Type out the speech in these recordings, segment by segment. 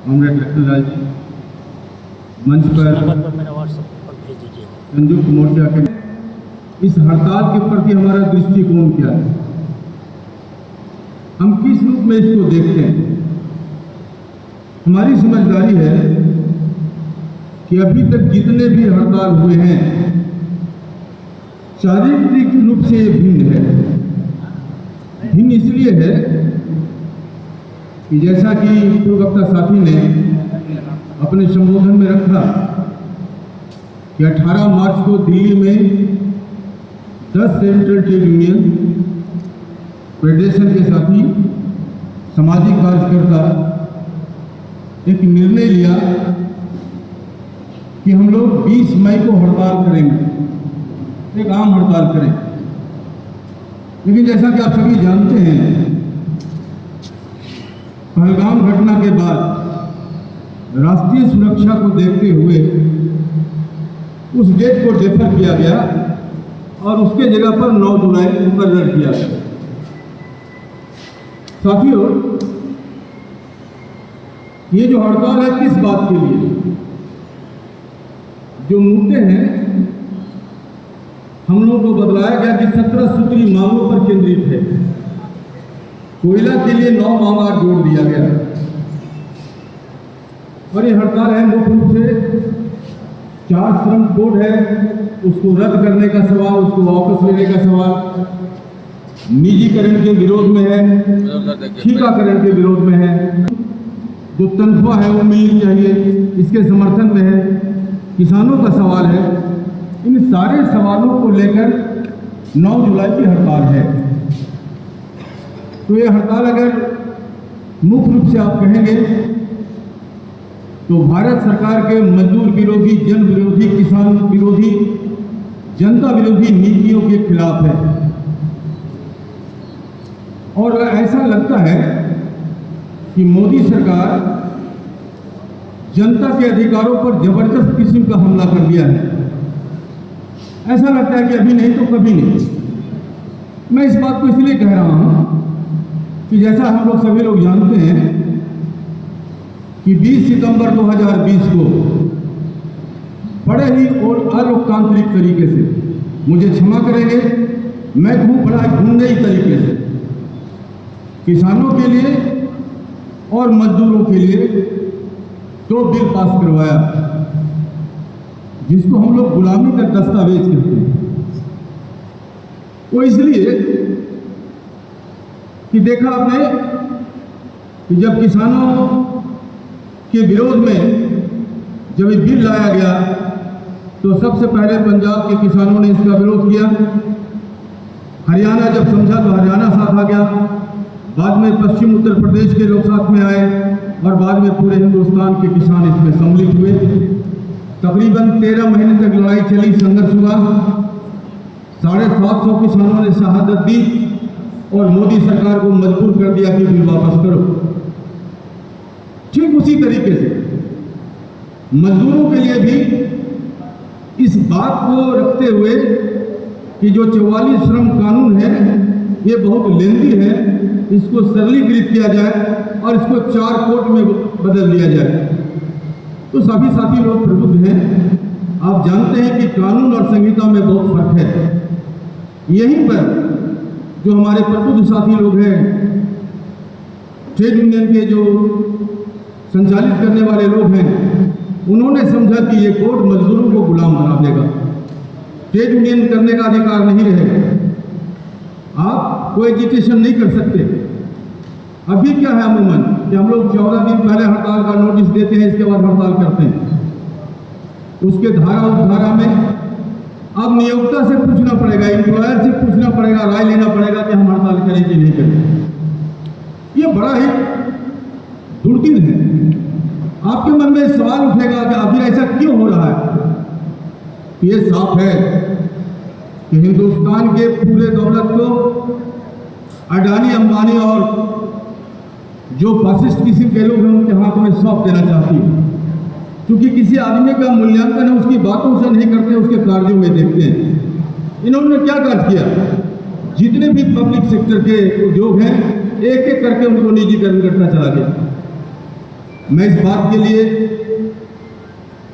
Comrade Lakhanlal जी मंच पर संयुक्त मोर्चा के इस हड़ताल के प्रति हमारा दृष्टिकोण क्या है, हम किस रूप में इसको देखते हैं। हमारी समझदारी है कि अभी तक जितने भी हड़ताल हुए हैं शारीरिक रूप से भिन्न है। भिन्न इसलिए है कि जैसा कि पूर्व वक्ता साथी ने अपने संबोधन में रखा कि 18 मार्च को दिल्ली में 10 सेंट्रल ट्रेड यूनियन फेडरेशन के साथी सामाजिक कार्यकर्ता एक निर्णय लिया कि हम लोग 20 मई को हड़ताल करेंगे, एक आम हड़ताल करेंगे। लेकिन जैसा कि आप सभी जानते हैं, पहलगाम घटना के बाद राष्ट्रीय सुरक्षा को देखते हुए उस डेट को डेफर किया गया और उसके जगह पर 9 जुलाई मुकर्रर किया गया। साथियों, ये जो हड़ताल है किस बात के लिए, जो मुद्दे हैं हम लोगों को बतलाया गया कि 17 सूत्री मांगों पर केंद्रित है। कोयला के लिए 9 मांग जोड़ दिया गया और ये हड़ताल है मुख्य रूप से 4 श्रम कोड है उसको रद्द करने का सवाल, उसको वापस लेने का सवाल, निजीकरण के विरोध में है, ठीकाकरण के विरोध में है, जो तनख्वाह है वो मिलनी चाहिए इसके समर्थन में है, किसानों का सवाल है। इन सारे सवालों को लेकर 9 जुलाई की हड़ताल है। तो ये हड़ताल अगर मुख्य रूप से आप कहेंगे तो भारत सरकार के मजदूर विरोधी, जन विरोधी, किसान विरोधी, जनता विरोधी नीतियों के खिलाफ है। और ऐसा लगता है कि मोदी सरकार जनता के अधिकारों पर जबरदस्त किस्म का हमला कर दिया है। ऐसा लगता है कि अभी नहीं तो कभी नहीं। मैं इस बात को इसलिए कह रहा हूं कि जैसा हम लोग सभी लोग जानते हैं कि 20 सितंबर 2020 को बड़े ही और अलोकतांत्रिक तरीके से, मुझे क्षमा करेंगे, मैं कहूँ बड़ा गुंडई तरीके से किसानों के लिए और मजदूरों के लिए 2 बिल पास करवाया जिसको हम लोग गुलामी का दस्तावेज कहते हैं। वो इसलिए कि देखा आपने कि जब किसानों के विरोध में जब ये बिल लाया गया तो सबसे पहले पंजाब के किसानों ने इसका विरोध किया। हरियाणा जब समझा तो हरियाणा साथ आ गया, बाद में पश्चिम उत्तर प्रदेश के लोग साथ में आए और बाद में पूरे हिंदुस्तान के किसान इसमें सम्मिलित हुए। तकरीबन 13 महीने तक लड़ाई चली, संघर्ष हुआ। 750 किसानों ने शहादत दी और मोदी सरकार को मजबूर कर दिया कि बिल वापस करो। ठीक उसी तरीके से मजदूरों के लिए भी इस बात को रखते हुए कि जो 44 श्रम कानून है ये बहुत लेंदी है, इसको सरलीकृत किया जाए और इसको 4 कोड में बदल दिया जाए। तो सभी साथी लोग प्रबुद्ध हैं, आप जानते हैं कि कानून और संहिता में बहुत फर्क है। यहीं पर जो हमारे प्रबुद्ध साथी लोग हैं, ट्रेड यूनियन के जो संचालित करने वाले लोग हैं, उन्होंने समझा कि ये कोड मजदूरों को गुलाम बना देगा, ट्रेड यूनियन करने का अधिकार नहीं रहेगा, आप कोई एजिटेशन नहीं कर सकते। अभी क्या है अमूमन कि हम लोग 14 दिन पहले हड़ताल का नोटिस देते हैं, इसके बाद हड़ताल करते हैं। उसके धारा उपधारा में अब नियोक्ता से पूछना पड़ेगा, एम्प्लॉयर से पूछना पड़ेगा, राय लेना पड़ेगा कि हम हड़ताल करें कि नहीं करें। ये बड़ा ही दुर्दिन है। आपके मन में सवाल उठेगा कि आखिर ऐसा क्यों हो रहा है। ये साफ है कि हिंदुस्तान के पूरे दौलत को अडानी, अंबानी और जो फासिस्ट किस्म के लोग हैं उनके हाथ में सौंप देना चाहती है। क्योंकि किसी आदमी का मूल्यांकन है उसकी बातों से नहीं करते, उसके कार्यों में देखते हैं। इन्होंने क्या कार्य किया, जितने भी पब्लिक सेक्टर के उद्योग हैं एक एक करके उनको निजीकरण करता चला गया। मैं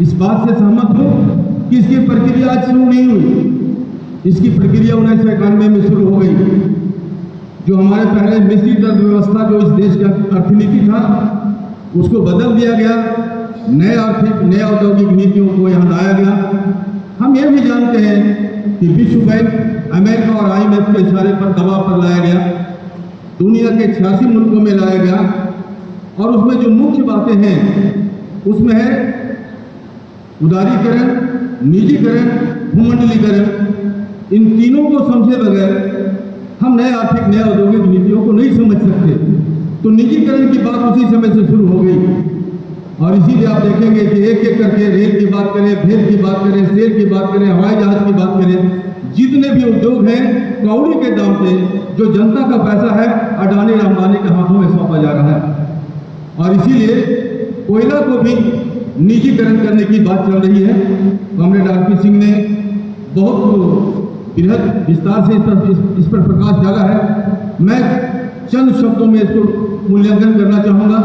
इस बात से सहमत हूँ कि इसकी प्रक्रिया आज शुरू नहीं हुई। इसकी प्रक्रिया 1991 में शुरू हो गई। जो हमारे पहले मिश्रित अर्थव्यवस्था जो इस देश का अर्थनीति था उसको बदल दिया गया, नए औद्योगिक नीतियों को यहाँ लाया गया। हम ये भी जानते हैं कि विश्व बैंक, अमेरिका और IMF के इशारे पर दबाव पर लाया गया, दुनिया के 86 मुल्कों में लाया गया और उसमें जो मुख्य बातें हैं उसमें है उदारीकरण, निजीकरण, भूमंडलीकरण। इन तीनों को समझे बगैर हम नए औद्योगिक नीतियों को नहीं समझ सकते। तो निजीकरण की बात उसी समय से शुरू हो गई और इसीलिए आप देखेंगे कि एक एक करके रेल की बात करें, भेल की बात करें, सेल की बात करें, हवाई जहाज की बात करें, जितने भी उद्योग हैं कौड़ी के दाम पे जो जनता का पैसा है अडानी अंबानी के हाथों में सौंपा जा रहा है। और इसीलिए कोयला को भी निजीकरण करने की बात चल रही है। कॉमरेड RP सिंह ने बहुत बृहद विस्तार से इस पर प्रकाश डाला है। मैं चंद शब्दों में इसको मूल्यांकन करना चाहूँगा,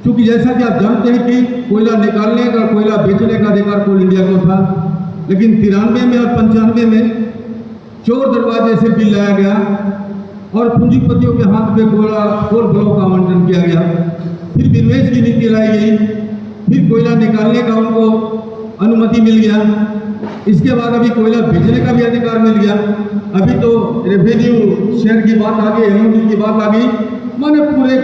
क्योंकि जैसा कि आप जानते हैं कि कोयला निकालने का, कोयला बेचने का अधिकार कोल इंडिया को था, लेकिन 93 में और 95 में चोर दरवाजे से बिल लाया गया और पूंजीपतियों के हाथ में कोल ब्लॉक का आवंटन किया गया। फिर विनिवेश की नीति लाई गई, फिर कोयला निकालने का उनको अनुमति मिल गया। इसके बाद अभी कोयला बेचने का भी अधिकार मिल गया। अभी तो रेवेन्यू शेयर की बात आ गई, LOD की बात आ गई, माने पूरे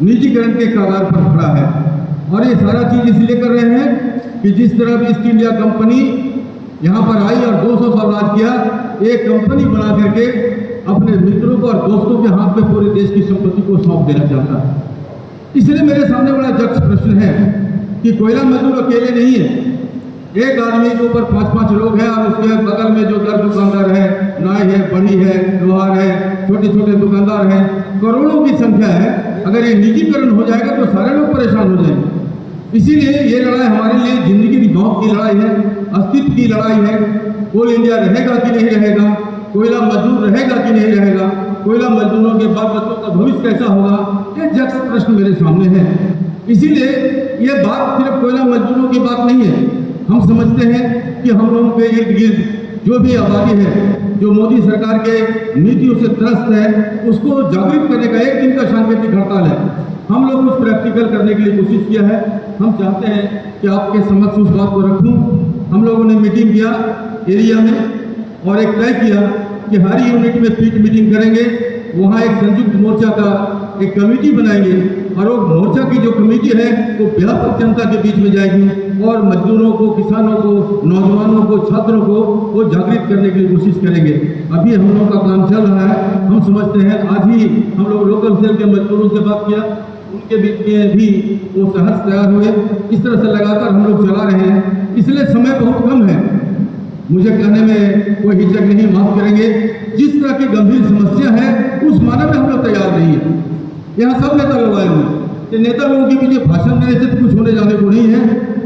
निजीकरण के कगार पर खड़ा है। और ये सारा चीज इसलिए कर रहे हैं कि जिस तरह ईस्ट इंडिया कंपनी यहाँ पर आई और 200 साल राज किया, एक कंपनी बना करके अपने मित्रों को और दोस्तों के हाथ में पूरे देश की संपत्ति को सौंप देना चाहता है। इसलिए मेरे सामने बड़ा जख्स प्रश्न है कि कोयला मजदूर अकेले नहीं है। एक आदमी के ऊपर 5-5 लोग हैं और उसके बगल में जो दर दुकानदार है, नाई है, बड़ी है, लोहार है, छोटे छोटे दुकानदार हैं, करोड़ों की संख्या है। अगर ये निजीकरण हो जाएगा तो सारे लोग परेशान हो जाएंगे। इसीलिए ये लड़ाई हमारे लिए जिंदगी की मौत की लड़ाई है, अस्तित्व की लड़ाई है। कोल इंडिया रहेगा कि नहीं रहेगा, कोयला मजदूर रहेगा कि नहीं रहेगा, कोयला मजदूरों के बाल बच्चों का भविष्य कैसा होगा, ये जख्स प्रश्न मेरे सामने है। इसीलिए ये बात सिर्फ कोयला मजदूरों की बात नहीं है। हम समझते हैं कि हम लोगों के इर्द गिर्द जो भी आबादी है, जो मोदी सरकार के नीतियों से त्रस्त है, उसको जागृत करने का एक दिन का सांकेतिक हड़ताल है। हम लोग कुछ प्रैक्टिकल करने के लिए कोशिश किया है। हम चाहते हैं कि आपके समक्ष उस बात को रखूं। हम लोगों ने मीटिंग किया एरिया में और एक तय किया कि हर यूनिट में पीट मीटिंग करेंगे। वहाँ एक संयुक्त मोर्चा का एक कमेटी बनाएंगे और वो मोर्चा की जो कमेटी है वो व्यापक जनता के बीच में जाएगी और मजदूरों को, किसानों को, नौजवानों को, छात्रों को वो जागृत करने की कोशिश करेंगे। अभी हम लोगों का काम चल रहा है। हम समझते हैं, आज ही हम लोग लोकल सेल के मजदूरों से बात किया, उनके बीच में भी वो सहर्ष तैयार हुए। इस तरह से लगातार हम लोग चला रहे हैं। इसलिए समय बहुत कम है, मुझे कहने में कोई हिचक नहीं, माफ करेंगे। जिस तरह की गंभीर समस्या है उस माने में हम लोग तैयार नहीं है। यहाँ सब नेता लोग आए हुए हैं। नेता लोगों के पीछे भाषण देने से कुछ होने जाने को नहीं है।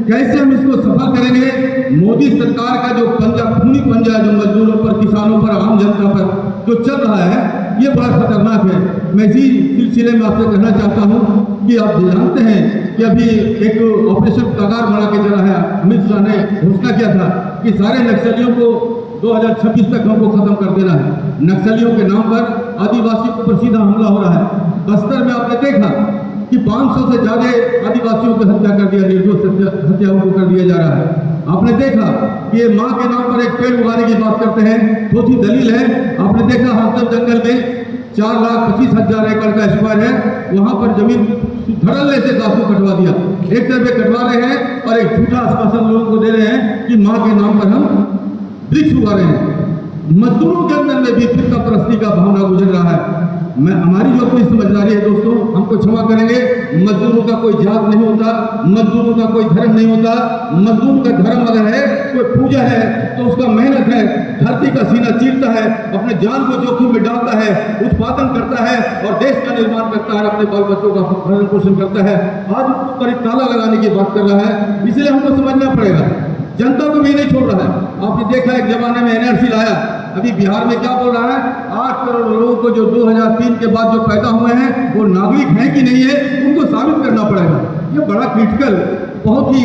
कैसे हम इसको सफल करेंगे? मोदी सरकार का जो पंजा, खूनी पंजा जो मजदूरों पर, किसानों पर, आम जनता पर जो चल रहा है, ये बड़ा खतरनाक है। मैं इसी सिलसिले में आपसे कहना चाहता हूँ कि आप जानते हैं कि अभी एक ऑपरेशन कगार बना के चला है। अमित शाह ने घोषणा किया था कि सारे नक्सलियों को 2026 तक हमको खत्म कर देना है। नक्सलियों के नाम पर आदिवासियों पर सीधा हमला हो रहा है। बस्तर में आपने देखा कि 500 से ज्यादा आदिवासियों की हत्या कर दिया, निर्दोष हत्याओं को कर दिया जा रहा है। आपने देखा कि ये माँ के नाम पर एक पेड़ उगाने की बात करते हैं, थोड़ी दलील है। आपने देखा हरदम जंगल में 4,25,000 एकड़ का स्क्वायर है, वहां पर जमीन धड़ल्ले से घास को कटवा दिया। एक तरफ कटवा रहे हैं और एक झूठा आश्वासन लोगों को दे रहे हैं कि माँ के नाम पर हम वृक्ष उगा रहे हैं। मजदूरों के अंदर में भी फिरका परस्ती का भावना गुजर रहा है। हमारी जो अपनी समझदारी है दोस्तों, हमको क्षमा करेंगे। मजदूरों का कोई जात नहीं होता, मजदूरों का कोई धर्म नहीं होता। मजदूर का धर्म अगर है, कोई पूजा है, तो उसका मेहनत है, धरती का सीना चीरता है, अपने जान को जोखिम में डालता है, उत्पादन करता है और देश का निर्माण करता है, अपने बाल बच्चों का भरण पोषण करता है। आज उसके ऊपर एक ताला लगाने की बात कर रहा है। इसलिए हमको समझना पड़ेगा, जनता को भी नहीं छोड़ रहा है। आपने देखा एक जमाने में NRC लाया, अभी बिहार में क्या बोल रहा है? 8 करोड़ लोगों को जो 2003 के बाद जो पैदा हुए हैं वो नागरिक हैं कि नहीं है, उनको साबित करना पड़ेगा। क्रिटिकल, बहुत ही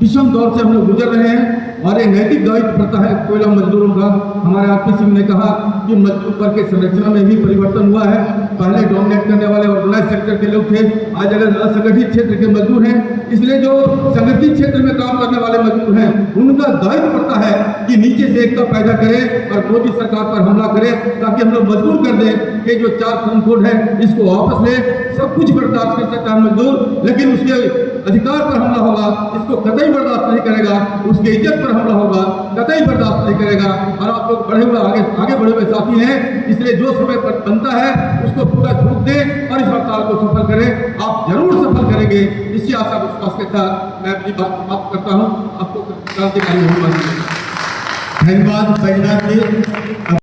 विषम दौर से हम लोग गुजर रहे हैं और ये नैतिक दायित्व पड़ता है कोयला मजदूरों का। हमारे आरपी सिंह ने कहा कि मजदूर वर्ग के संरचना में भी परिवर्तन हुआ है। पहले डोमिनेट करने वाले ऑर्गेनाइज सेक्टर के लोग थे, आज अगर असंगठित क्षेत्र के मजदूर हैं, इसलिए जो संगठित क्षेत्र में काम करने वाले मजदूर हैं उनका दायित्व पड़ता है कि नीचे से एकता पैदा करें और मोदी सरकार पर हमला करें, ताकि हम लोग मजबूर कर दें कि जो 4 श्रम कोड है इसको वापस ले। सब कुछ बर्दाश्त कर सकता है मजदूर, लेकिन उसके अधिकार पर हमला होगा इसको कतई बर्दाश्त नहीं करेगा, उसके इज्जत पर हमला होगा कतई बर्दाश्त नहीं करेगा। और आप लोग आगे बढ़े हुए साथी हैं, इसलिए जो समय पर बनता है उसको पूरा छूट दें और इस हड़ताल को सफल करें। आप जरूर सफल करेंगे, इसी आशा विश्वास के साथ मैं अपनी बात समाप्त करता हूँ। आपको क्रांतिकारी धन्यवाद बैजनाथ जी।